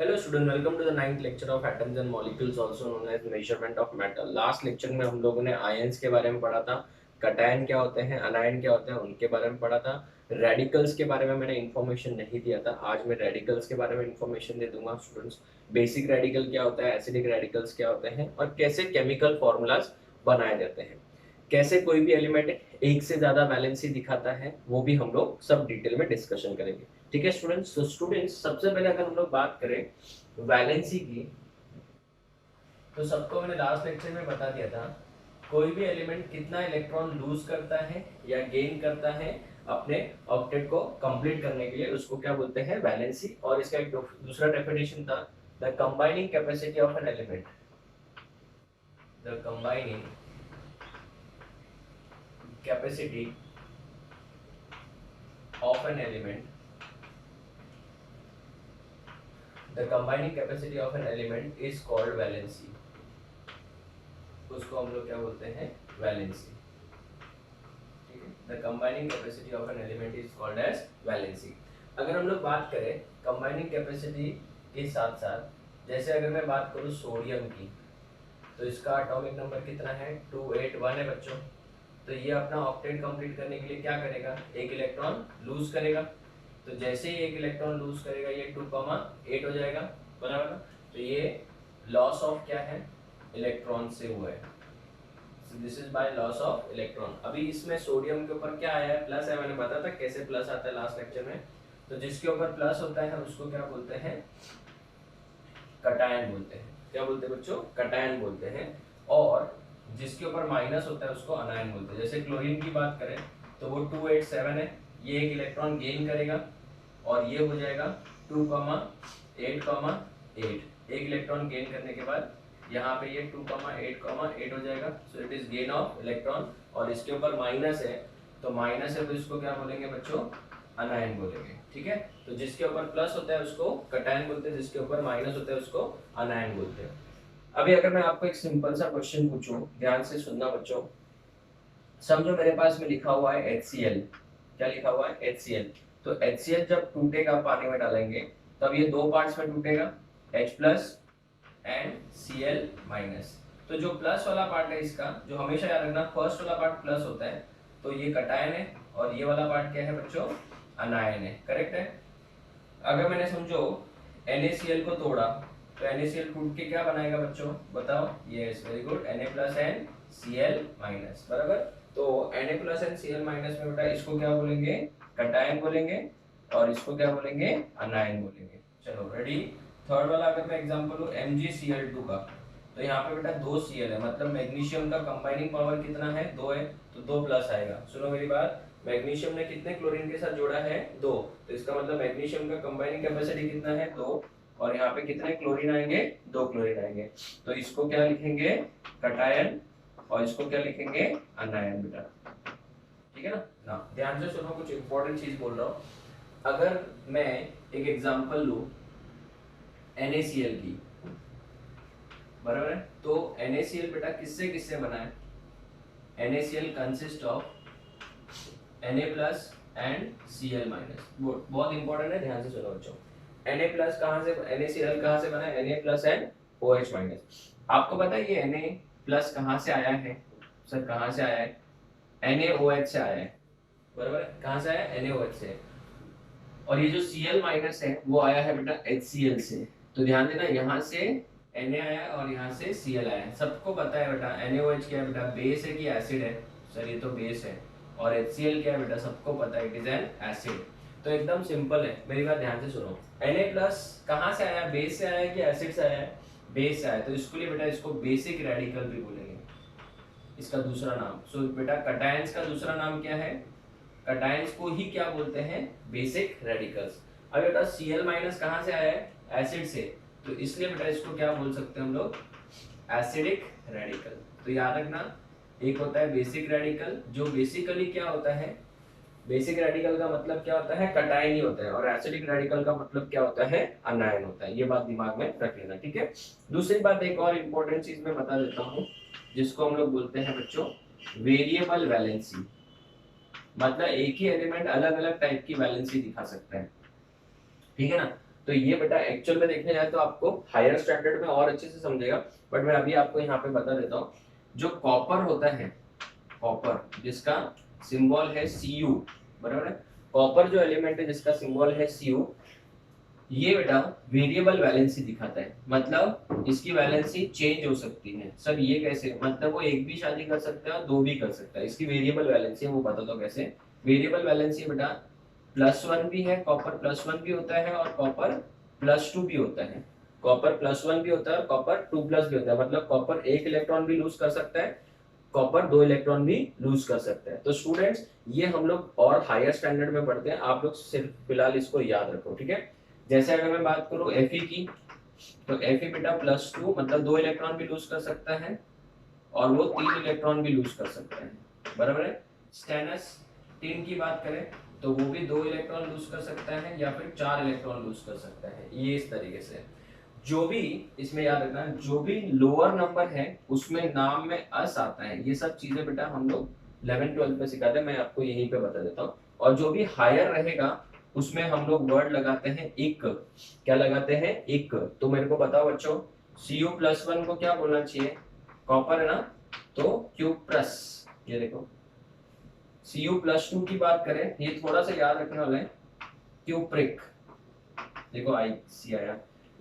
Hello student, welcome to the ninth lecture of atoms and molecules, also known as measurement of matter. Last lecture में हम लोगों ने ions के बारे में पढ़ा था, कटायन क्या होते हैं, अनायन क्या होते हैं, उनके बारे में पढ़ा था। रेडिकल्स के बारे में मैंने इन्फॉर्मेशन नहीं दिया था, आज मैं रेडिकल्स के बारे में इन्फॉर्मेशन दे दूंगा स्टूडेंट्स। बेसिक रेडिकल क्या होता है, एसिडिक रेडिकल्स क्या होते हैं और कैसे केमिकल फॉर्मूलाज बनाए जाते हैं, कैसे कोई भी एलिमेंट एक से ज्यादा वैलेंसी दिखाता है, वो भी हम लोग सब डिटेल में डिस्कशन करेंगे। ठीक है स्टूडेंट्स। तो स्टूडेंट्स सबसे पहले अगर हम लोग बात करें वैलेंसी की, तो सबको मैंने लास्ट लेक्चर में बता दिया था कोई भी एलिमेंट कितना इलेक्ट्रॉन लूज करता है या गेन करता है अपने ऑक्टेट को कंप्लीट करने के लिए, उसको क्या बोलते हैं, वैलेंसी। और इसका एक दूसरा डेफिनेशन था the combining capacity of an element, the combining capacity of an element, the combining capacity of an element is called valency, उसको हम लोग क्या बोलते हैं, वैलेंसी। ठीक है, the combining capacity of an element is called as valency। अगर हम लोग बात करें कंबाइनिंग कैपेसिटी के साथ साथ, जैसे अगर मैं बात करूं सोडियम की, तो इसका एटॉमिक नंबर कितना है, 281 है बच्चों। तो ये अपना ऑक्टेट कंप्लीट करने के लिए क्या करेगा, एक इलेक्ट्रॉन लूज करेगा। तो जैसे ही एक इलेक्ट्रॉन लूज करेगा ये 2,8 हो जाएगा, बराबर ना। तो ये लॉस ऑफ क्या है, इलेक्ट्रॉन से हुआ है। This is by loss of electron. अभी इसमें सोडियम के ऊपर क्या आया है, प्लस है, मैंने बताया था कैसे प्लस आता है लास्ट लेक्चर में। तो जिसके ऊपर प्लस होता है उसको क्या बोलते हैं, कटायन बोलते हैं। क्या बोलते हैं बच्चों, कटायन बोलते हैं। और जिसके ऊपर माइनस होता है उसको अनायन बोलते हैं। जैसे क्लोरीन की बात करें तो वो 287 है, ये एक इलेक्ट्रॉन गेन करेगा और ये हो जाएगा 2,8,8। एक इलेक्ट्रॉन गेन करने के बाद यहाँ पे ये 2,8,8 हो जाएगा। So it is gain of electron. और इसके ऊपर माइनस है, तो माइनस है तो इसको क्या बोलेंगे बच्चों, अनायन बोलेंगे। ठीक है, तो जिसके ऊपर प्लस होता है उसको कटायन बोलते हैं, जिसके ऊपर माइनस होता है उसको अनायन बोलते हैं। अभी अगर मैं आपको एक सिंपल सा क्वेश्चन पूछूं, ध्यान से सुनना बच्चों। समझो मेरे पास में लिखा हुआ है HCl। क्या लिखा हुआ है, HCl। तो HCl जब टूटेगा पानी में डालेंगे तब ये दो पार्ट्स में टूटेगा, H plus and Cl minus. तो जो प्लस वाला पार्ट है इसका, जो हमेशा याद रखना फर्स्ट वाला पार्ट प्लस होता है, तो ये कटायन है। और ये वाला पार्ट क्या है बच्चों, अनायन है। करेक्ट है। अगर मैंने समझो NaCl को तोड़ा, तो NaCl टूट के क्या बनाएगा बच्चों, बताओ। Yes, very good, Na plus and Cl minus, बराबर। तो Na plus and Cl minus में बेटा इसको क्या बोलेंगे, कटायन बोलेंगे, और इसको क्या बोलेंगे, अनायन बोलेंगे। चलो रेडी। थर्ड वाला अगर मैं एग्जांपल लूं MgCl2 का, तो यहाँ पे बेटा 2 Cl है, मतलब मैग्नीशियम का कंबाइनिंग पावर कितना है, 2 है, तो 2 प्लस आएगा। सुनो मेरी बात, मैग्नीशियम ने कितने क्लोरीन के साथ जोड़ा है, 2। तो इसका मतलब मैग्नीशियम का कंबाइनिंग कैपेसिटी कितना है, 2। और यहाँ पे कितने क्लोरीन आएंगे, 2 क्लोरीन आएंगे। तो इसको क्या लिखेंगे, कटायन, और इसको क्या लिखेंगे, अनायन बेटा। ठीक है ना। ध्यान से सुनो, कुछ इंपॉर्टेंट चीज बोल रहा हूँ। अगर मैं एक एग्जांपल लूं NaCl की, बराबर है, तो NaCl बेटा किससे किससे बना है, NaCl consist of Na plus and Cl minus. बहुत इंपॉर्टेंट है, ध्यान से सुनो बच्चों। Na प्लस कहाँ से, NaCl कहाँ से बना है, Na plus and OH minus. आपको पता है ये Na प्लस कहाँ से आया है, सर कहाँ से आया है, NaOH से आया है, बराबर है। कहाँ से आया, NaOH से। और ये जो Cl माइनस है वो आया है बेटा HCl से। तो ध्यान देना, यहाँ से Na आया और यहाँ से Cl आया। सबको पता है बेटा NaOH क्या है बेटा, बेस है कि एसिड है, सर ये तो बेस है। और HCl क्या है बेटा, सबको पता है, इट इज एन एसिड। तो एकदम सिंपल है, मेरी बात ध्यान से सुनो। Na प्लस कहाँ से आया, बेस से आया कि एसिड से आया, बेस से आया। तो इसके लिए बेटा इसको बेसिक रेडिकल भी बोलेंगे, इसका दूसरा नाम। सो बेटा कटायंस का दूसरा नाम क्या है, कटायंस को ही क्या बोलते हैं, बेसिक रेडिकल्स। अब बेटा Cl माइनस कहाँ से आया है, एसिड से, तो इसलिए बेटा इसको क्या बोल सकते हैं हम लोग, एसिडिक रेडिकल। तो याद रखना, एक होता है बेसिक रेडिकल, जो बेसिकली क्या होता है, बेसिक रेडिकल का मतलब क्या होता है, कटायन ही होता है। और एसिडिक रेडिकल का मतलब क्या होता है, अनायन होता है। ये बात दिमाग में रख लेना, ठीक है। दूसरी बात, एक और इंपॉर्टेंट चीज मैं बता देता हूँ, जिसको हम लोग बोलते हैं बच्चों वेरिएबल वैलेंसी। मतलब एक ही एलिमेंट अलग अलग टाइप की वैलेंसी दिखा सकता है, ठीक है ना। तो ये बेटा एक्चुअल में देखने जाए तो आपको हायर स्टैंडर्ड में और अच्छे से समझेगा, बट मैं अभी आपको यहाँ पे बता देता हूँ। जो कॉपर होता है, कॉपर जिसका सिंबल है Cu, बराबर है, कॉपर जो एलिमेंट है जिसका सिंबल है Cu, ये बेटा वेरिएबल वैलेंसी दिखाता है, मतलब इसकी वैलेंसी चेंज हो सकती है। सर ये कैसे, मतलब वो एक भी शादी कर सकता है और दो भी कर सकता है, इसकी वेरिएबल वैलेंसी है, वो बता दो कैसे। वेरिएबल वैलेंसी बेटा +1 भी है, कॉपर +1 भी होता है और कॉपर +2 भी होता है। कॉपर +1 भी होता है और कॉपर 2+ भी होता है, मतलब कॉपर 1 इलेक्ट्रॉन भी लूज कर सकता है, कॉपर 2 इलेक्ट्रॉन भी लूज कर सकता है। तो स्टूडेंट्स ये हम लोग और हायर स्टैंडर्ड में पढ़ते हैं, आप लोग सिर्फ फिलहाल इसको याद रखो, ठीक है। जैसे अगर मैं बात करूं Fe की, तो Fe बेटा +2 मतलब 2 इलेक्ट्रॉन भी लूज कर सकता है और वो 3 इलेक्ट्रॉन भी लूज कर सकता है, बराबर है। स्टेनस टिन की बात करें तो वो भी 2 इलेक्ट्रॉन लूज कर सकता है या फिर 4 इलेक्ट्रॉन लूज कर सकता है, ये इस तरीके से। जो भी इसमें याद रखना, जो भी लोअर नंबर है उसमें नाम में अस आता है, ये सब चीजें बेटा हम लोग 11-12 में सिखाते हैं, मैं आपको यहीं पे बता देता हूँ। और जो भी हायर रहेगा उसमें हम लोग वर्ड लगाते हैं एक, क्या लगाते हैं एक। तो मेरे को बताओ बच्चों, Cu+1 को क्या बोलना चाहिए, कॉपर है ना, तो क्यूप्रस। ये देखो Cu+2 की बात करें, ये थोड़ा सा याद रखने वाला है, क्यूप्रिक। देखो आई सी आया।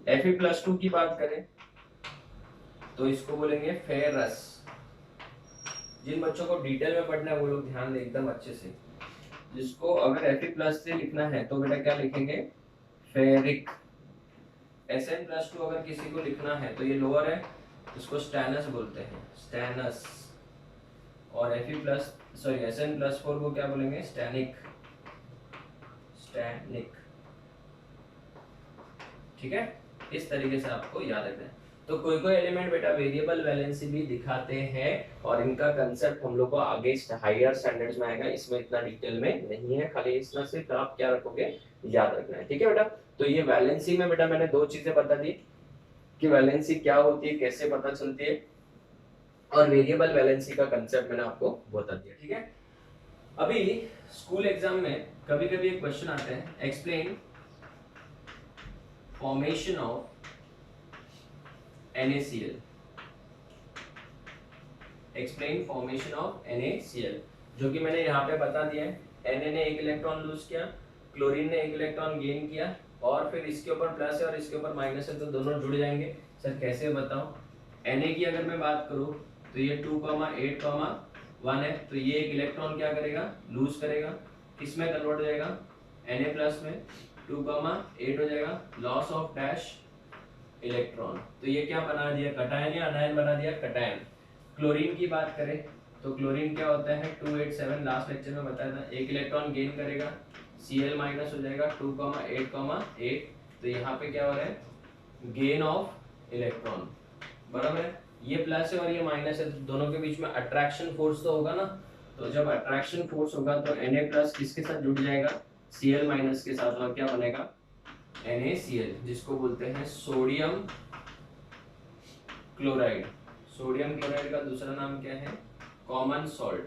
Fe+2 की बात करें तो इसको बोलेंगे फेरस। जिन बच्चों को डिटेल में पढ़ना है वो लोग ध्यान दें एकदम अच्छे से। जिसको अगर Fe+ से लिखना है तो बेटा क्या लिखेंगे, फेरिक। Sn+2 अगर किसी को लिखना है तो ये लोअर है, इसको स्टैनस बोलते हैं, स्टैनस। और Sn+4 को क्या बोलेंगे, स्टैनिक, स्टैनिक, ठीक है। इस तरीके से आपको याद रखना है। तो कोई कोई एलिमेंट बेटा वेरिएबल वैलेंसी भी दिखाते हैं और इनका कंसेप्ट हम लोग को आगे हायर स्टैंडर्ड्स में आएगा, इसमें इतना डिटेल में नहीं है, खाली इसमें सिर्फ आप क्या रखोगे, याद रखना है, ठीक है बेटा। तो ये वैलेंसी में बेटा मैंने दो चीजें बता दी कि वैलेंसी क्या होती है, कैसे पता चलती है, और वेरिएबल वैलेंसी का कंसेप्ट मैंने आपको बता दिया, ठीक है। अभी स्कूल एग्जाम में कभी कभी एक क्वेश्चन आता है, explain formation of NaCl, explain formation of NaCl, जो कि मैंने यहाँ पे बता दिया है। Na ने 1 इलेक्ट्रॉन लूज किया, क्लोरीन ने 1 इलेक्ट्रॉन गेन किया, और फिर इसके ऊपर प्लस है और इसके ऊपर माइनस है, तो दोनों जुड़ जाएंगे। सर कैसे बताओ, Na की अगर मैं बात करूँ तो ये 2,8,1 है, तो ये 1 इलेक्ट्रॉन क्या करेगा, लूज करेगा, किसमें कन्वर्ट हो जाएगा, Na+ में, 2,8 हो जाएगा, लॉस ऑफ डैश इलेक्ट्रॉन, तो ये क्या बना दिया, कटायन या अनायन बना दिया, कटायन। क्लोरीन की बात करें तो क्लोरीन क्या होता है, 287, लास्ट लेक्चर में बताया था, 1 इलेक्ट्रॉन गेन करेगा, Cl- हो जाएगा 2,8,8, तो यहाँ पे क्या हो रहा है, गेन ऑफ इलेक्ट्रॉन, बराबर है। ये प्लस है और ये माइनस है, तो दोनों के बीच में अट्रैक्शन फोर्स तो होगा ना, तो जब अट्रैक्शन फोर्स होगा तो Na+ किसके साथ जुड़ जाएगा, Cl- के साथ, और क्या बनेगा, NaCl, जिसको बोलते हैं सोडियम क्लोराइड। सोडियम क्लोराइड का दूसरा नाम क्या है, कॉमन सॉल्ट,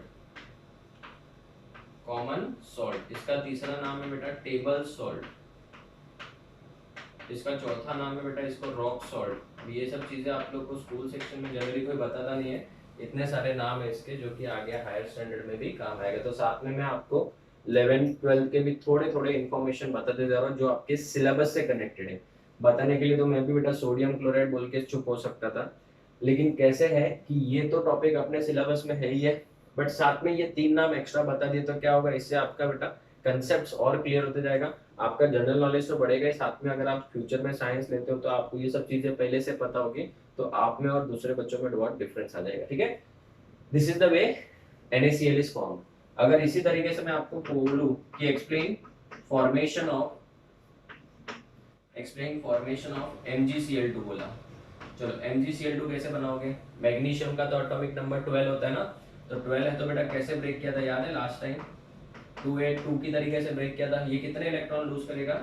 कॉमन सॉल्ट। इसका तीसरा नाम है बेटा टेबल सॉल्ट, इसका चौथा नाम है बेटा इसको रॉक सॉल्ट। ये सब चीजें आप लोग को स्कूल सेक्शन में जनरली कोई बताता नहीं है, इतने सारे नाम है इसके जो कि आगे हायर स्टैंडर्ड में भी काम आएगा। तो साथ में मैं आपको 11-12 के भी थोड़े थोड़े इन्फॉर्मेशन बताते जा रहा हूँ जो आपके सिलेबस से कनेक्टेड है। बताने के लिए तो मैं भी बेटा सोडियम क्लोराइड बोल के चुप हो सकता था, लेकिन कैसे है कि ये तो टॉपिक अपने सिलेबस में है ही है, बट साथ में ये 3 नाम एक्स्ट्रा बता दिए तो क्या होगा, इससे आपका बेटा कंसेप्ट और क्लियर होते जाएगा, आपका जनरल नॉलेज तो बढ़ेगा ही, साथ में अगर आप फ्यूचर में साइंस लेते हो तो आपको ये सब चीजें पहले से पता होगी, तो आप में और दूसरे बच्चों में बहुत डिफरेंस आ जाएगा, ठीक है। This is the way NaCl is form. अगर इसी तरीके से मैं आपको बोलूं कि एक्सप्लेन फॉर्मेशन ऑफ MgCl2 बोला, चलो MgCl2 कैसे बनाओगे, मैग्नीशियम का तो एटॉमिक नंबर 12 होता है ना, तो 12 है, तो बेटा कैसे ब्रेक किया था, याद है लास्ट टाइम 282 की तरीके से ब्रेक किया था। ये कितने इलेक्ट्रॉन लूज करेगा,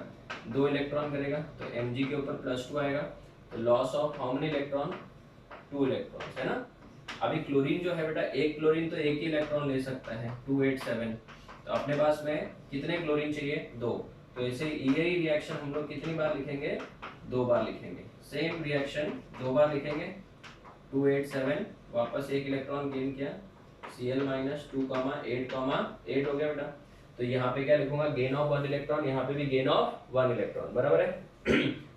2 इलेक्ट्रॉन करेगा, तो Mg के ऊपर +2 आएगा, तो loss of how many electron, 2 electron, है ना। अभी क्लोरीन जो है बेटा, एक क्लोरीन तो एक ही इलेक्ट्रॉन ले सकता है, 287, तो अपने पास में कितने क्लोरीन चाहिए, 2, तो इसे यही रिएक्शन हम लोग कितनी बार लिखेंगे, 2 बार लिखेंगे। सेम रिएक्शन 2 बार लिखेंगे। 287 वापस एक इलेक्ट्रॉन गेन किया, Cl माइनस 2 8 8 हो गया बेटा। तो यहाँ पे क्या लिखूंगा, गेन ऑफ 1 इलेक्ट्रॉन, यहाँ पे भी गेन ऑफ 1 इलेक्ट्रॉन, बराबर है।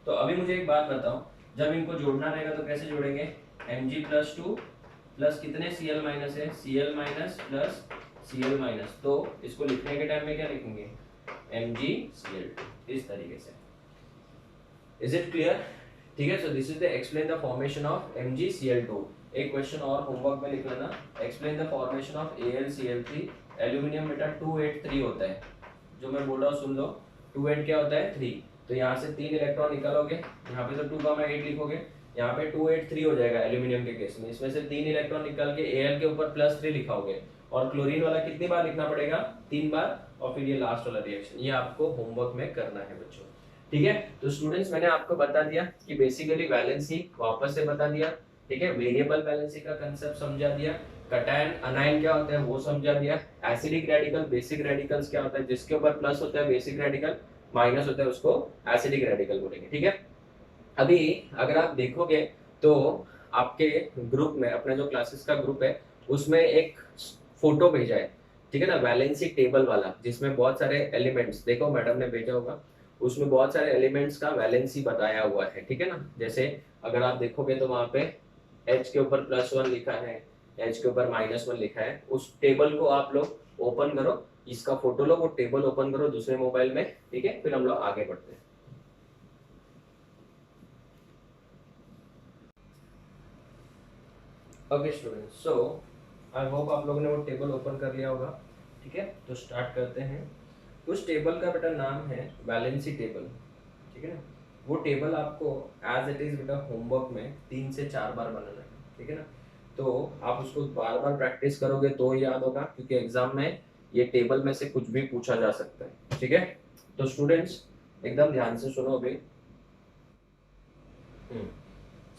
तो अभी मुझे एक बात बताओ, जब इनको जोड़ना रहेगा तो कैसे जोड़ेंगे, Mg+2 प्लस कितने Cl माइनस है, Cl minus plus Cl minus, तो इसको लिखने के टाइम में क्या लिखेंगे, MgCl2, इस तरीके से। Is it clear? ठीक है, सो this is the explain the formation of MgCl2। एक क्वेश्चन और होमवर्क में लिख लेना, explain the formation of AlCl3। Aluminium बेटा 283 होता है, जो मैं बोल रहा हूँ सुन लो। 28 क्या होता है, 3, तो यहाँ से 3 इलेक्ट्रॉन निकालोगे, यहाँ पे तो 2,8 लिखोगे, यहाँ पे 283 हो जाएगा एल्यूमिनियम के केस में। इसमें से 3 इलेक्ट्रॉन निकाल के Al के ऊपर +3 लिखाओगे, और क्लोरीन वाला कितनी बार लिखना पड़ेगा, 3 बार, और फिर ये लास्ट वाला रिएक्शन, ये आपको होमवर्क में करना है बच्चों। ठीक है, तो स्टूडेंट्स मैंने आपको बता दिया कि बेसिकली वैलेंसी वापस से बता दिया, ठीक है, वेरिएबल वैलेंसी का कांसेप्ट समझा दिया, कटायन अनायन क्या होता है वो समझा दिया, एसिडिक रेडिकल बेसिक रेडिकल्स क्या होता है, जिसके ऊपर प्लस होता है बेसिक रेडिकल, माइनस होता है उसको एसिडिक रेडिकल बोलेंगे। ठीक है, अभी अगर आप देखोगे तो आपके ग्रुप में, अपने जो क्लासेस का ग्रुप है उसमें एक फोटो भेजा है, ठीक है ना, वैलेंसी टेबल वाला, जिसमें बहुत सारे एलिमेंट्स, देखो मैडम ने भेजा होगा, उसमें बहुत सारे एलिमेंट्स का वैलेंसी बताया हुआ है। ठीक है ना, जैसे अगर आप देखोगे तो वहां पे H के ऊपर +1 लिखा है, H के ऊपर -1 लिखा है। उस टेबल को आप लोग ओपन करो, इसका फोटो लो, वो टेबल ओपन करो दूसरे मोबाइल में, ठीक है, फिर हम लोग आगे बढ़ते हैं। Okay students, so I hope आप लोगों ने वो टेबल ओपन कर लिया होगा। ठीक है, तो स्टार्ट करते हैं। उस टेबल का बेटा नाम है वैलेंसी टेबल, ठीक है ना। वो टेबल आपको एज इट इज बेटा होमवर्क में 3 से 4 बार बनाना है, ठीक है ना। तो आप उसको बार बार प्रैक्टिस करोगे तो याद होगा, क्योंकि एग्जाम में ये टेबल में से कुछ भी पूछा जा सकता है। ठीक है, तो स्टूडेंट्स एकदम ध्यान से सुनो अभी।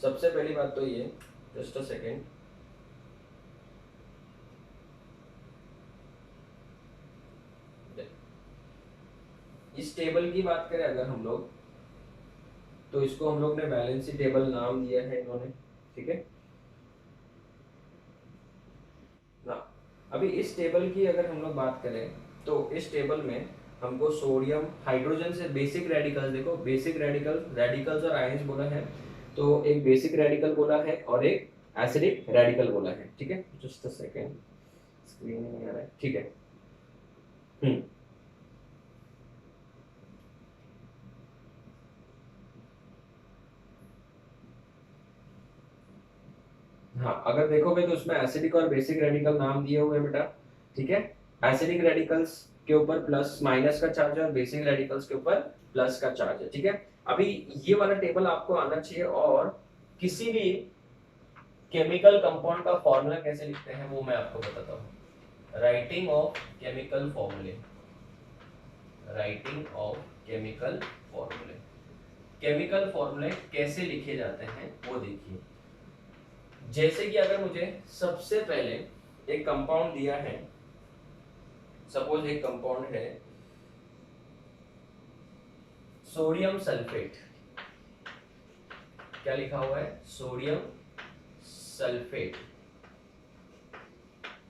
सबसे पहली बात तो ये, जस्ट अ सेकेंड, इस टेबल की बात करें अगर हम लोग, तो इसको हम लोग ने वैलेंसी टेबल नाम दिया है इन्होंने, ठीक है ना। अभी इस टेबल की अगर हम लोग बात करें तो इस टेबल में हमको सोडियम, हाइड्रोजन से बेसिक रेडिकल्स, देखो बेसिक रेडिकल्स और आयंस बोला है, तो एक बेसिक रेडिकल बोला है और एक एसिडिक रेडिकल बोला है। ठीक है, जस्ट अ सेकेंड, स्क्रीन नहीं आ रहा है, ठीक है। हाँ, अगर देखोगे तो उसमें एसिडिक और बेसिक रेडिकल नाम दिए हुए हैं बेटा, ठीक है। एसिडिक रेडिकल्स के ऊपर प्लस माइनस का चार्ज है और बेसिक रेडिकल्स के ऊपर प्लस का चार्ज है, ठीक है। अभी ये वाला टेबल आपको आना चाहिए, और किसी भी केमिकल कंपाउंड का फॉर्मूला कैसे लिखते हैं वो मैं आपको बताता हूँ। राइटिंग ऑफ केमिकल फॉर्मूले, राइटिंग ऑफ केमिकल फॉर्मूले, केमिकल फॉर्मूले कैसे लिखे जाते हैं वो देखिए। जैसे कि अगर मुझे सबसे पहले एक कंपाउंड दिया है, सपोज एक कंपाउंड है सोडियम सल्फेट, क्या लिखा हुआ है, सोडियम सल्फेट,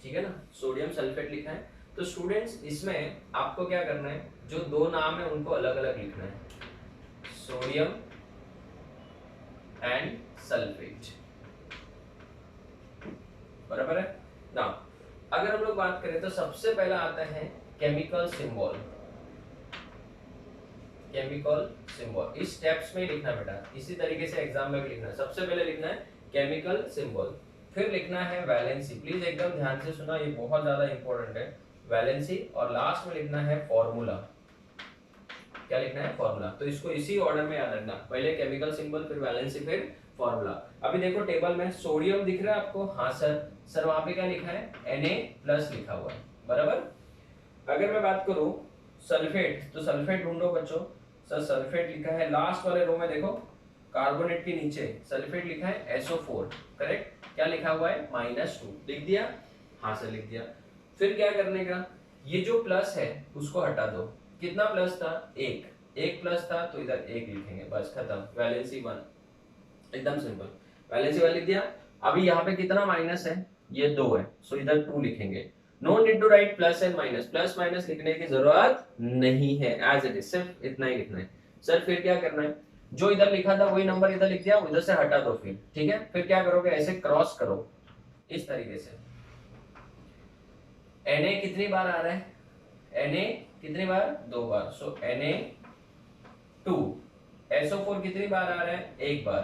ठीक है ना, सोडियम सल्फेट लिखा है। तो स्टूडेंट्स इसमें आपको क्या करना है, जो दो नाम है उनको अलग अलग लिखना है, सोडियम एंड सल्फेट, बराबर है ना। अगर हम लोग बात करें तो सबसे पहला आता है केमिकल सिंबल, केमिकल सिंबल इस स्टेप्स में लिखना बेटा, इसी तरीके से एग्जाम में भी लिखना है। सबसे पहले लिखना है केमिकल सिंबल, फिर लिखना है वैलेंसी, प्लीज एकदम ध्यान से सुना, ये बहुत ज्यादा इंपॉर्टेंट है, वैलेंसी, और लास्ट में लिखना है फॉर्मूला। क्या लिखना है, फॉर्मूला। तो इसको इसी ऑर्डर में याद रखना, पहले केमिकल सिंबल, फिर वैलेंसी, फिर फॉर्मूला। अभी देखो टेबल में सोडियम दिख रहा है आपको, हाँ सर वहां पे क्या लिखा है, Na+ लिखा हुआ है, बराबर। अगर मैं बात करूं सल्फेट, तो सल्फेट ढूंढो बच्चों, सर सल्फेट लिखा है लास्ट वाले रो में, देखो कार्बोनेट के नीचे सल्फेट लिखा है SO4, करेक्ट। क्या लिखा हुआ है, -2, लिख दिया, हाँ सर लिख दिया। फिर क्या करने का, ये जो प्लस है उसको हटा दो, कितना प्लस था, एक, एक प्लस था तो इधर एक लिखेंगे, बस खत्म, वैलेंसी 1, एकदम सिंपल, वैलेंसी 1 लिख दिया। अभी यहाँ पे कितना माइनस है, ये 2 है, सो इधर 2 लिखेंगे। No need to write plus and minus, plus minus लिखने की जरूरत नहीं है, एज इट इज, सिर्फ इतना ही लिखना है। सर फिर क्या करना है, जो इधर लिखा था वही नंबर इधर लिख दिया, उधर से हटा दो, फिर ठीक है। फिर क्या करोगे, ऐसे क्रॉस करो इस तरीके से। Na कितनी बार आ रहा है, Na कितनी बार, 2 बार, सो Na2। SO4 कितनी बार आ रहा है, 1 बार,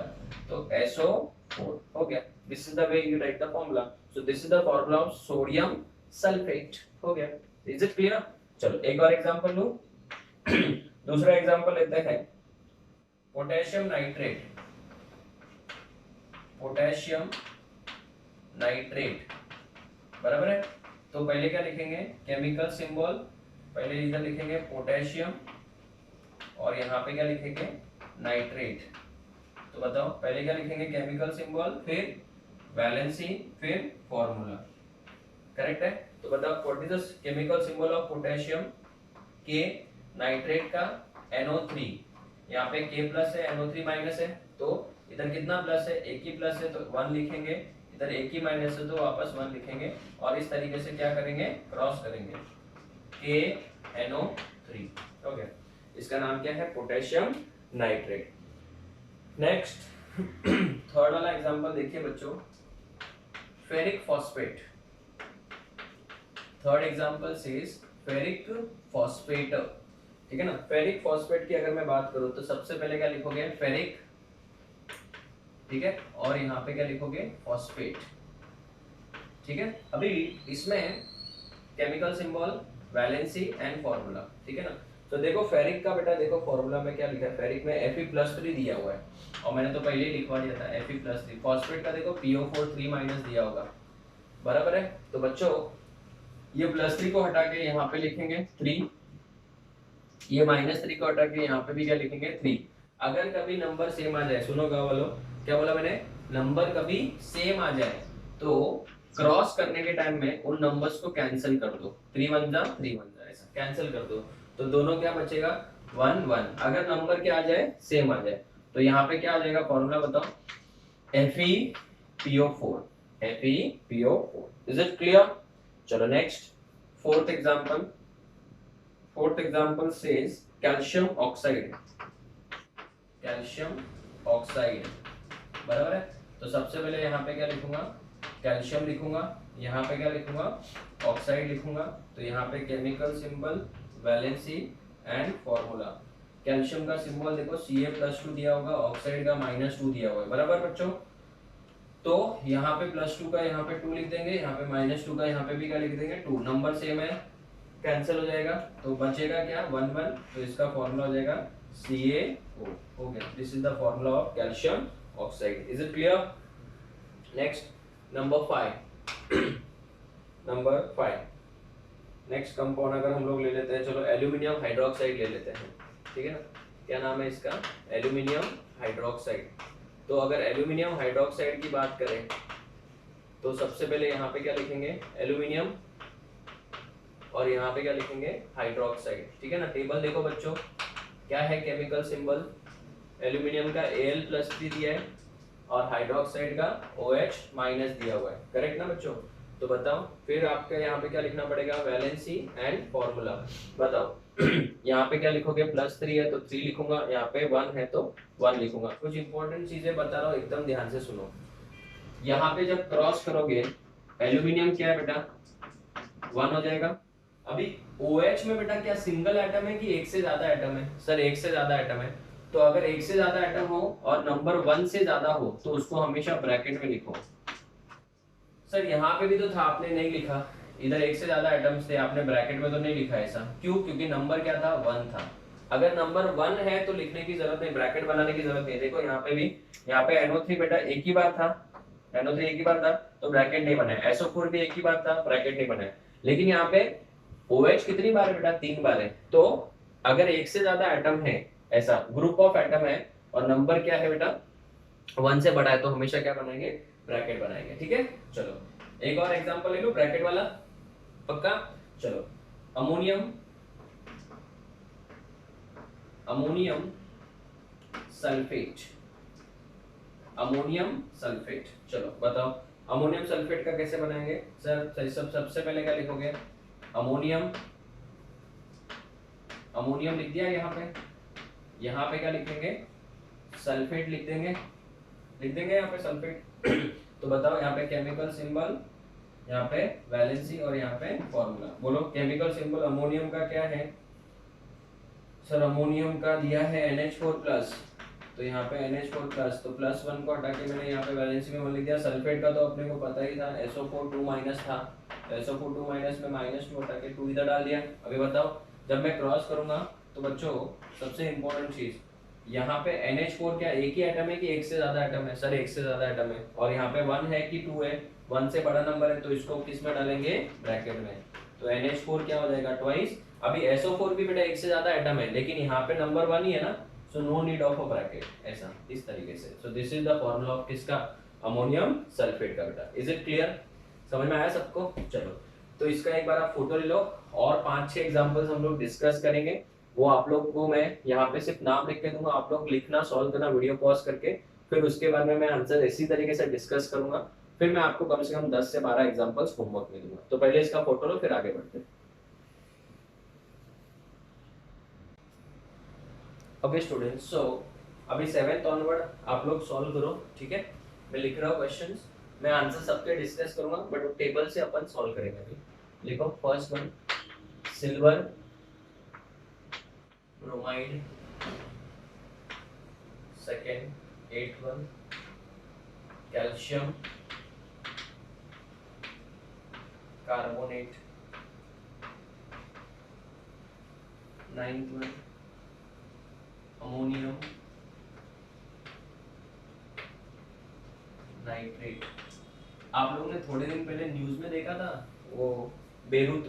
तो SO4 हो गया। This is the way you right the formula, so this is the formula of sodium sulphate, हो गया। Is it clear? चलो एक और एग्जांपल लो। दूसरा एग्जांपल लेते हैं, पोटेशियम नाइट्रेट, पोटेशियम नाइट्रेट, बराबर है। तो पहले क्या लिखेंगे, केमिकल सिंबल, पहले इधर लिखेंगे पोटेशियम और यहाँ पे क्या लिखेंगे, नाइट्रेट। तो बताओ पहले क्या लिखेंगे, केमिकल सिंबल, फिर वैलेंसी, फिर फॉर्मूला, करेक्ट है। तो बताओ what is the chemical symbol of potassium, के, नाइट्रेट का NO3, यहाँ पे K प्लस है, NO3 माइनस है, तो इधर कितना प्लस है, एक ही प्लस है तो 1 लिखेंगे, इधर एक ही माइनस है तो वापस 1 लिखेंगे, और इस तरीके से क्या करेंगे, क्रॉस करेंगे, KNO3, ओके। इसका नाम क्या है, पोटेशियम नाइट्रेट। नेक्स्ट थर्ड वाला एग्जांपल देखिए बच्चों, ferric phosphate. Third example says ferric phosphate, ठीक है ना। फेरिक फॉस्फेट की अगर मैं बात करूं तो सबसे पहले क्या लिखोगे, फेरिक, ठीक है, और यहाँ पे क्या लिखोगे, फॉस्फेट, ठीक है। अभी इसमें chemical symbol, valency and formula, ठीक है ना। तो देखो फेरिक का बेटा, देखो फॉर्मूला में क्या लिखा है, फेरिक में Fe+3 दिया हुआ है, और मैंने तो पहले ही लिखवा दिया था Fe+3। फॉस्फेट का देखो PO4 3- दिया होगा, बराबर है। तो बच्चों ये +3 को हटा के यहाँ पे लिखेंगे 3, ये -3 को हटा के यहाँ पे भी क्या लिखेंगे, 3। अगर कभी नंबर सेम आ जाए, सुनो गाँव वालों, क्या बोला मैंने, नंबर कभी सेम आ जाए तो क्रॉस करने के टाइम में उन नंबर्स को कैंसिल कर दो, 3 1 जा 3 1 जा, ऐसा कैंसिल कर दो, तो दोनों क्या बचेगा, 1 1। अगर नंबर क्या आ जाए, सेम आ जाए, तो यहाँ पे क्या आ जाएगा, फॉर्मूला बताओ, FePO4, FePO4। Is it clear? चलो next, fourth example. Fourth example says calcium oxide, calcium oxide, बराबर है। तो सबसे पहले यहाँ पे क्या लिखूंगा, कैल्शियम लिखूंगा, यहाँ पे क्या लिखूंगा, ऑक्साइड लिखूंगा। तो यहाँ पे chemical symbol, valency and formula. Calcium का सिंबल देखो Ca+2 दिया होगा, ऑक्साइड का -2 दिया हुआ है, बराबर बच्चों। तो यहाँ पे +2 का यहाँ पे 2 लिख देंगे, यहाँ पे -2 का यहाँ पे भी क्या लिख देंगे, 2। नंबर सेम है, कैंसिल हो जाएगा, तो बचेगा क्या, 1 1। तो इसका फॉर्मूला हो जाएगा CaO, हो गया। This is the formula of calcium oxide. Is it clear? Next number 5, number 5 next compound अगर हम लोग ले लेते हैं, चलो एल्यूमिनियम हाइड्रोक्साइड ले लेते हैं, ठीक है ना। क्या नाम है इसका, एल्यूमिनियम हाइड्रोक्साइड। तो अगर एल्यूमिनियम हाइड्रोक्साइड की बात करें तो सबसे पहले यहाँ पे क्या लिखेंगे, एल्यूमिनियम, और यहाँ पे क्या लिखेंगे, हाइड्रोक्साइड, ठीक है ना। टेबल देखो बच्चों, क्या है केमिकल सिंबल, एल्यूमिनियम का Al+3 दिया है और हाइड्रोक्साइड का OH- दिया हुआ है, करेक्ट ना बच्चों। तो बताओ फिर आपका यहाँ पे क्या लिखना पड़ेगा, वैलेंसी एंड फॉर्मूला, बताओ। यहाँ पे क्या लिखोगे, +3 है तो 3 लिखूंगा, यहाँ पे 1 है तो 1 लिखूंगा। कुछ इंपॉर्टेंट चीजें बता रहा हूँ, एकदम ध्यान से सुनो। यहाँ पे जब क्रॉस करोगे, एल्यूमिनियम क्या है बेटा, 1 हो जाएगा। अभी OH में बेटा क्या सिंगल एटम है कि एक से ज्यादा एटम है, सर एक से ज्यादा एटम है। तो अगर एक से ज्यादा एटम हो और नंबर 1 से ज्यादा हो तो उसको हमेशा ब्रैकेट में लिखो। सर यहाँ पे भी तो था, आपने नहीं लिखा, इधर एक से ज्यादा एटम्स थे, आपने ब्रैकेट में तो नहीं लिखा ऐसा, क्यों, क्योंकि नंबर क्या था, 1 था। अगर नंबर 1 है तो लिखने की जरूरत नहीं, ब्रैकेट बनाने की जरूरत नहीं। देखो यहाँ पे भी, यहाँ पे NO3 बेटा एक ही बार था, NO3 एक ही बार था तो ब्रैकेट नहीं बना है, SO4 भी एक ही बार था, ब्रैकेट नहीं बना है। लेकिन यहाँ पे OH कितनी बार है बेटा, 3 बार है। तो अगर एक से ज्यादा एटम है, ऐसा ग्रुप ऑफ एटम है, और नंबर क्या है बेटा, 1 से बड़ा है, तो हमेशा क्या बनाएंगे, ब्रैकेट बनाएंगे, ठीक है। चलो एक और एग्जांपल ले लो ब्रैकेट वाला, पक्का। चलो ammonium ammonium sulphate, ammonium sulphate. चलो बताओ अमोनियम सल्फेट का कैसे बनाएंगे सर? सबसे पहले क्या लिखोगे? अमोनियम, अमोनियम लिख दिया यहाँ पे क्या लिखेंगे? सल्फेट लिख देंगे, यहाँ पे सल्फेट। तो बताओ यहाँ पे केमिकल सिंबल, यहाँ पे वैलेंसी और यहाँ पे फॉर्मूला। बोलो केमिकल सिंबल अमोनियम का क्या है सर? अमोनियम का दिया है NH4+, तो यहाँ पे NH4+, तो +1 को हटा के मैंने यहाँ पे वैलेंसी में 1 लिख दिया। सल्फेट का तो अपने को पता ही था, SO4 2- था, तो SO4 2- में -2 हटा के 2 इधर डाल दिया। अभी बताओ जब मैं क्रॉस करूंगा तो बच्चों सबसे इंपॉर्टेंट चीज, यहाँ पे NH4 क्या एक ही एटम है कि एक से ज्यादा एटम है? सर एक से ज्यादा एटम है। और यहाँ पे 1 है कि 2 है? 1 से बड़ा नंबर है, तो इसको किस में डालेंगे? ब्रैकेट में। तो NH4 क्या हो जाएगा? ट्वाइस। अभी SO4 भी बेटा एक से ज्यादा एटम है, लेकिन यहाँ पे नंबर 1 ही है ना, so no need of a bracket, ऐसा इस तरीके से। So this is the formula of किसका? अमोनियम सल्फेट का बेटा। Is it clear? समझ में आया सबको? चलो तो इसका एक बार आप फोटो ले लो और 5-6 एग्जांपल्स हम लोग डिस्कस करेंगे। वो आप लोग को मैं यहाँ पे सिर्फ नाम लिख के दूंगा, आप लोग लिखना, सॉल्व करना वीडियो पॉज करके, फिर उसके बाद में मैं आंसर इसी तरीके से डिस्कस करूंगा। फिर मैं आपको कम से कम 10 से 12 एग्जांपल्स होमवर्क में दूंगा। तो पहले इसका फोटो लो फिर आगे बढ़ते हैं। ओके स्टूडेंट्स, सो अभी 7th ऑनवर्ड आप लोग सॉल्व करो, ठीक है? मैं लिख रहा हूँ क्वेश्चंस, मैं आंसर सबके डिस्कस करूंगा, बट टेबल से अपन सॉल्व करेंगे। अभी लिखो first one, silver, bromide, second 8th one, calcium carbonate, 9th one, ammonium nitrate. आप लोगों ने थोड़े दिन पहले न्यूज में देखा था, वो बेरूत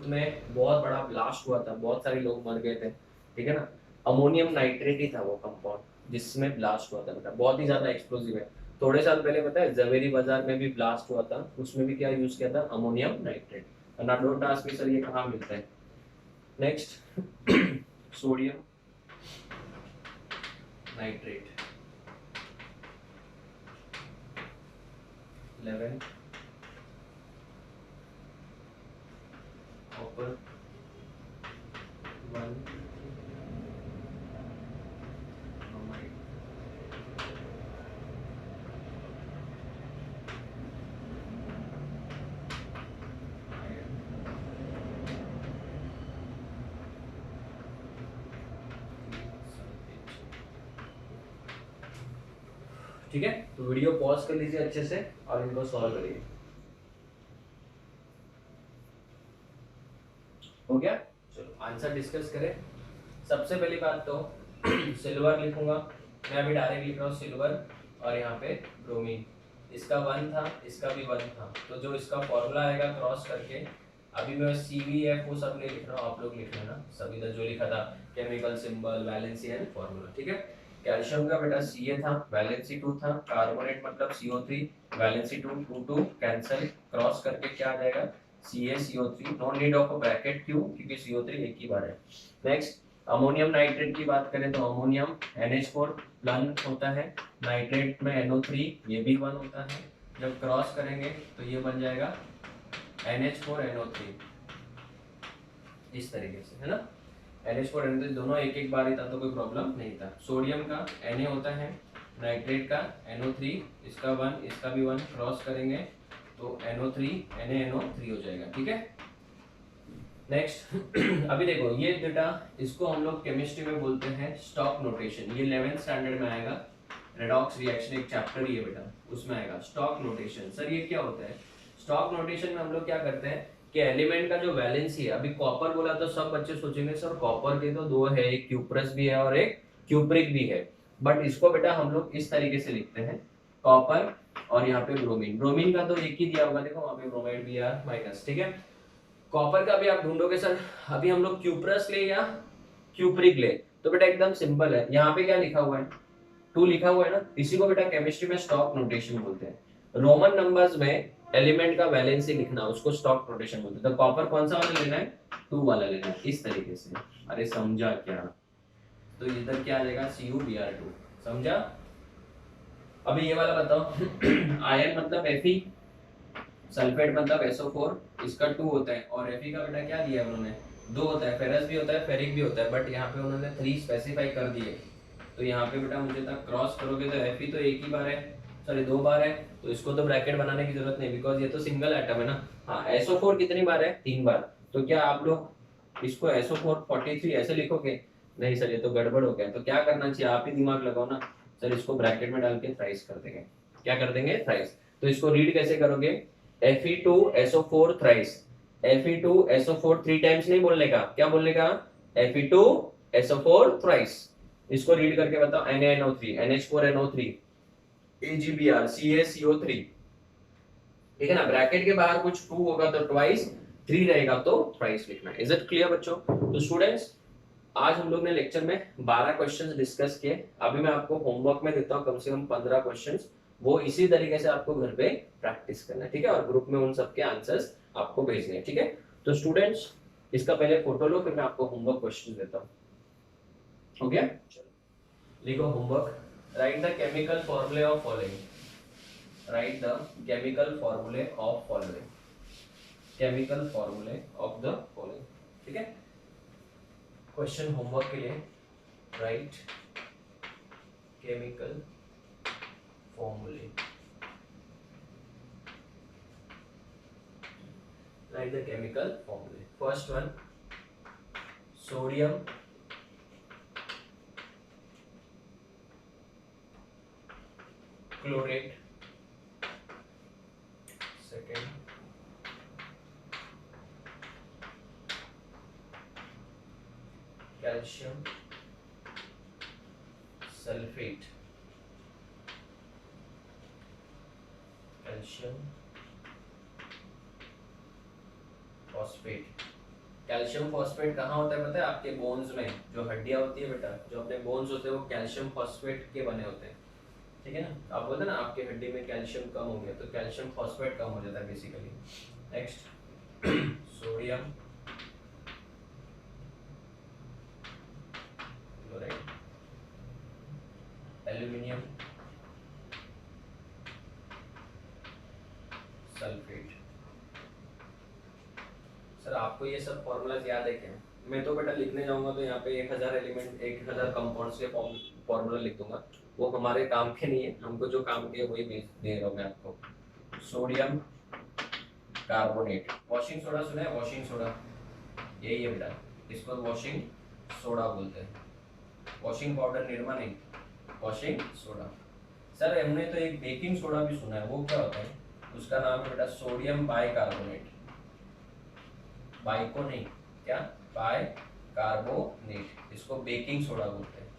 में बहुत बड़ा ब्लास्ट हुआ था, बहुत सारे लोग मर गए थे, ठीक है ना? अमोनियम नाइट्रेट ही था वो कंपाउंड जिसमें ब्लास्ट हुआ था बेटा, बहुत ही ज्यादा एक्सप्लोसिव है। थोड़े साल पहले पता है जवेरी बाजार में भी ब्लास्ट हुआ था, उसमें भी क्या यूज किया था? Ammonium nitrate. ना डोंट आस्क मी सर ये कहाँ मिलता है। Next sodium nitrate, 11 copper, 1 bromide, ठीक है? तो वीडियो पॉज कर लीजिए अच्छे से और इनको सॉल्व करिए। हो गया? चलो आंसर डिस्कस करें। सबसे पहली बात तो सिल्वर लिखूंगा मैं, अभी डायरेक्ट लिख रहा हूँ सिल्वर, और यहाँ पे ब्रोमीन। इसका 1 था, इसका भी 1 था, तो जो इसका फॉर्मूला आएगा क्रॉस करके, अभी मैं CVF वो सब नहीं लिख रहा हूँ, आप लोग लिख लेना सब इधर जो लिखा था, chemical symbol, valency and formula, ठीक है? कैल्शियम का बेटा Ca था, वैलेंसी 2 था, कार्बोनेट मतलब CO3, वैलेंसी 2 2 कैंसिल, क्रॉस करके क्या आ जाएगा? CaCO3, no need of a bracket, क्यों? क्योंकि CO3 एक ही बार है। नेक्स्ट अमोनियम नाइट्रेट की बात करें तो अमोनियम NH4 1 होता है, नाइट्रेट में NO3 ये भी 1 होता है, जब क्रॉस करेंगे तो ये बन जाएगा NH4 NO3, इस तरीके से, है ना? NH4 NO3 दोनों एक एक बार ही था तो कोई प्रॉब्लम नहीं था। सोडियम का Na होता है, नाइट्रेट का NO3, इसका 1 इसका भी 1, क्रॉस करेंगे तो NO3 NaNO3 हो जाएगा, ठीक है? नेक्स्ट अभी देखो ये बेटा, इसको हम लोग केमिस्ट्री में बोलते हैं स्टॉक नोटेशन। ये 11th स्टैंडर्ड में आएगा, रेडॉक्स रिएक्शन एक चैप्टर ही है बेटा, उसमें आएगा स्टॉक नोटेशन। सर ये क्या होता है? स्टॉक नोटेशन में हम लोग क्या करते हैं कि एलिमेंट का जो वैलेंसी है, अभी कॉपर बोला तो सब बच्चे सोचेंगे सर कॉपर के तो 2 है, एक क्यूप्रस भी है और एक क्यूप्रिक भी है, बट इसको बेटा हम लोग इस तरीके से लिखते हैं, कॉपर और यहाँ पे ब्रोमीन। ब्रोमीन का तो एक ही दिया होगा, देखो वहाँ पे ब्रोमाइड भी है माइनस, ठीक है? कॉपर का भी आप ढूंढोगे सर, अभी हम लोग क्यूप्रस ले या क्यूप्रिक ले, तो बेटा एकदम सिंपल है, यहाँ पे क्या लिखा हुआ है? 2 लिखा हुआ है ना, इसी को बेटा केमिस्ट्री में स्टॉक नोटेशन बोलते हैं। रोमन नंबर्स में एलिमेंट का वैलेंसी लिखना उसको स्टॉक नोटेशन बोलते हैं। तो कॉपर कौन सा वाला लेना है? 2 वाला लेना है, इस तरीके से। अरे समझा क्या? तो इधर क्या आ जाएगा CuBr2। समझा? अभी ये वाला बताओ आयन मतलब Fe, सल्फेट मतलब SO4, इसका 2 होता है और Fe का बेटा क्या दिया है उन्होंने 2 होता है, फेरस भी होता है फेरिक भी होता है, बट यहाँ पे उन्होंने 3 स्पेसिफाई कर दिए। तो यहाँ पे बेटा मुझे तक क्रॉस करोगे तो Fe तो एक ही बार है, सॉरी 2 बार है, तो इसको तो ब्रैकेट बनाने की जरूरत नहीं बिकॉज ये तो सिंगल एटम है ना। हाँ SO4 कितनी बार है 3 बार, तो क्या आप लोग इसको SO4 43 ऐसे लिखोगे? नहीं सर ये तो गड़बड़ हो गया, तो क्या करना चाहिए आप ही दिमाग लगाओ ना सर, इसको ब्रैकेट में डाल के थ्राइस कर देंगे। क्या कर देंगे? थ्राइस। तो इसको रीड कैसे करोगे? Fe2SO4 थ्राइस, Fe2SO4 3 टाइम्स नहीं बोलने का, क्या बोलने का? Fe2SO4 thrice. इसको रीड करके बताओ NaNO3 NH4NO3 AgBr CaCO3, ठीक है ना। ब्रैकेट के बाहर कुछ 2 होगा तो ट्वाइस, 3 रहेगा तो थ्राइस लिखना है। इज इट क्लियर बच्चों? तो स्टूडेंट्स आज हम लोग ने लेक्चर में 12 क्वेश्चंस डिस्कस किए। अभी मैं आपको होमवर्क में देता हूँ कम से कम 15 क्वेश्चंस, वो इसी तरीके से आपको घर पे प्रैक्टिस करना है, ठीक है, और ग्रुप में उन सबके आंसर्स आपको भेजने हैं, ठीक है। तो स्टूडेंट्स इसका पहले फोटो लो, फिर मैं आपको होमवर्क क्वेश्चन देता हूँ। हो गया? लिखो होमवर्क, राइट द केमिकल फॉर्मूले of following, right the chemical फॉर्मूले ऑफ फॉलोइंग, केमिकल फॉर्मूले ऑफ द फॉलोइंग, ठीक है। क्वेश्चन होमवर्क के लिए, राइट केमिकल फॉर्मूले, राइट द केमिकल फॉर्मूले। First one sodium chlorate, second calcium sulphate, calcium phosphate. Calcium phosphate कहाँ होता है पता है? आपके बोन्स में, जो हड्डियां होती है बेटा, जो अपने बोन्स होते हैं वो कैल्शियम फॉस्फेट के बने होते हैं, ठीक है ना। आप बोलते हैं ना आपके हड्डी में कैल्शियम कम हो गया, तो कैल्शियम फॉस्फेट कम हो जाता है basically. Next sodium chloride, aluminium sulphate. Sir आपको ये सब फॉर्मूलाज याद है क्या? मैं तो बेटा लिखने जाऊंगा तो यहाँ पे 1000 एलिमेंट 1000 कंपाउंड्स के फॉर्मूला लिख दूंगा, वो हमारे काम के नहीं है, हमको जो काम के वही दे रहा हूँ मैं आपको। सोडियम कार्बोनेट, वॉशिंग सोडा सुना है? वॉशिंग सोडा यही है बेटा, इसको वॉशिंग सोडा बोलते हैं, वॉशिंग पाउडर निरमा नहीं, वॉशिंग सोडा। सर हमने तो एक बेकिंग सोडा भी सुना है, वो क्या होता है? उसका नाम है बेटा सोडियम बाइकार्बोनेट, बाइको नहीं, क्या? बाय कार्बोनेट, इसको बेकिंग सोडा बोलते हैं।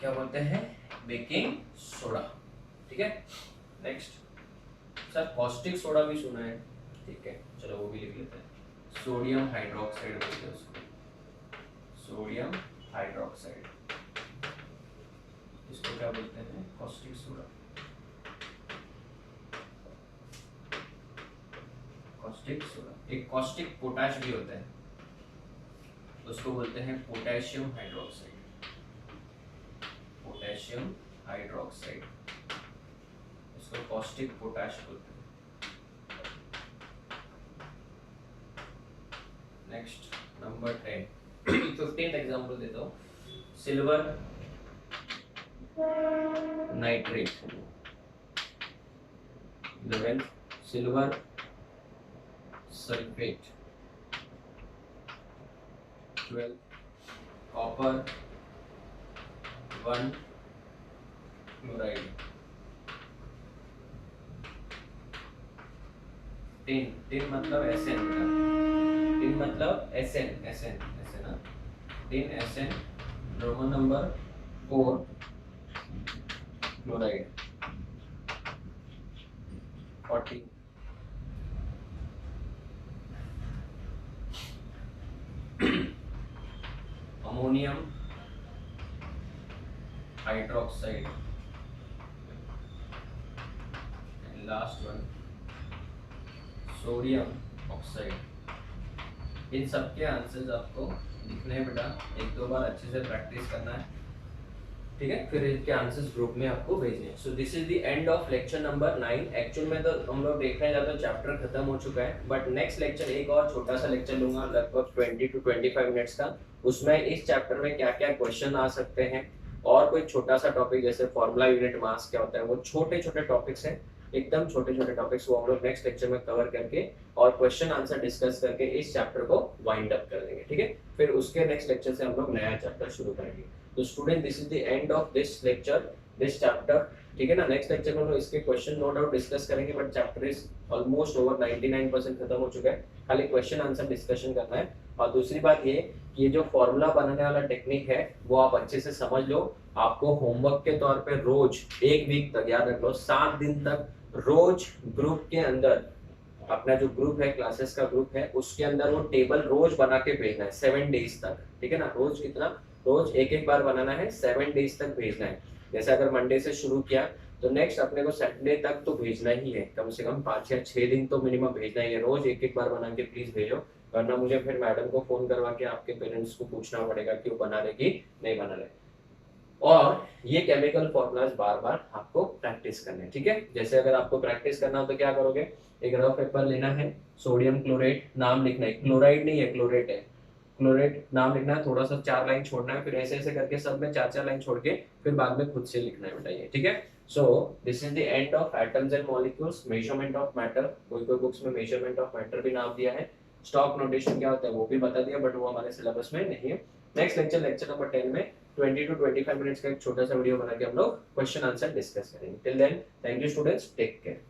क्या बोलते हैं? बेकिंग सोडा, ठीक है। नेक्स्ट सर कॉस्टिक सोडा भी सुना है, ठीक है, चलो वो भी लिख लेते हैं। सोडियम हाइड्रोक्साइड बोलते हैं उसको, सोडियम हाइड्रोक्साइड, इसको क्या बोलते हैं? Caustic soda. कॉस्टिक सोडा, एक कॉस्टिक पोटाश भी होता है, उसको बोलते हैं पोटेशियम हाइड्रोक्साइड, पोटेशियम हाइड्रोक्साइड, इसको कॉस्टिक पोटाश बोलते हैं। नेक्स्ट नंबर 10, 15th एग्जांपल देता हूँ। Silver nitrate, 11 silver sulphate, 12 copper 1 chloride, 10 मतलब SN, 10 मतलब SN ना, 10 SN, roman number 4 chloride, 40 ammonium hydroxide, and last one sodium oxide, इन सब के आंसर्स आपको लिखने हैं बेटा, एक दो बार अच्छे से प्रैक्टिस करना है, ठीक है, फिर इसके आंसर्स ग्रुप में आपको भेजने हैं। सो this is the end of lecture number 9। Actual में तो हम लोग देखने जाते हैं चैप्टर खत्म हो चुका है, बट नेक्स्ट लेक्चर एक और छोटा सा लेक्चर लूंगा लगभग 20 to 25 मिनट्स का। उसमें इस चैप्टर में क्या क्या क्वेश्चन आ सकते हैं और कोई छोटा सा टॉपिक जैसे फॉर्मूला यूनिट मास क्या होता है, वो छोटे छोटे टॉपिक्स हैं, एकदम छोटे छोटे टॉपिक्स, वो हम लोग नेक्स्ट लेक्चर में कवर करके और क्वेश्चन आंसर डिस्कस करके इस चैप्टर को वाइंड अप कर देंगे, ठीक है। फिर उसके नेक्स्ट लेक्चर से हम लोग नया चैप्टर शुरू करेंगे। तो student this is the end of this lecture, this chapter, ठीक है ना। नेक्स्ट लेक्चर में हम लोग इसके क्वेश्चन नो डाउट डिस्कस करेंगे, but chapter is almost over, 99% खत्म हो चुका है, खाली क्वेश्चन आंसर डिस्कशन करना है। और दूसरी बात ये जो फॉर्मूला बनाने वाला टेक्निक है वो आप अच्छे से समझ लो। आपको होमवर्क के तौर पे रोज एक वीक तक, याद रख लो 7 दिन तक रोज ग्रुप के अंदर, अपना जो ग्रुप है क्लासेस का ग्रुप है उसके अंदर वो टेबल रोज बना के भेजना है 7 डेज तक, ठीक है ना। रोज कितना, रोज एक एक बार बनाना है, 7 डेज तक भेजना है। जैसे अगर मंडे से शुरू किया तो नेक्स्ट अपने को सैटरडे तक तो भेजना ही है, कम से कम 5 या 6 दिन तो मिनिमम भेजना ही है। रोज एक एक बार बना के प्लीज भेजो, वरना मुझे फिर मैडम को फोन करवा के आपके पेरेंट्स को पूछना पड़ेगा क्यों बना रहे कि नहीं बना रहे। और ये केमिकल फॉर्मूलाज बार बार आपको प्रैक्टिस करने, ठीक है। जैसे अगर आपको प्रैक्टिस करना हो तो क्या करोगे, एक रफ पेपर लेना है, सोडियम क्लोरेट नाम लिखना है, क्लोराइड नहीं है क्लोरेट है, क्लोरेट नाम लिखना है, थोड़ा सा 4 लाइन छोड़ना है, फिर ऐसे ऐसे करके सब में 4 लाइन छोड़ के फिर बाद में खुद से लिखना है बेटा ये, ठीक है। सो this is the end of atoms and molecules, measurement of matter, कोई कोई बुक्स में मेजरमेंट ऑफ मैटर भी नाम दिया है, स्टॉक नोटेशन क्या होता है वो भी बता दिया, बट वो हमारे सिलेबस में नहीं है। नेक्स्ट लेक्चर, लेक्चर नंबर 10 में 20 to 25 मिनट्स का एक छोटा सा वीडियो बना के हम लोग क्वेश्चन आंसर डिस्कस करेंगे। Till then thank you students, take care.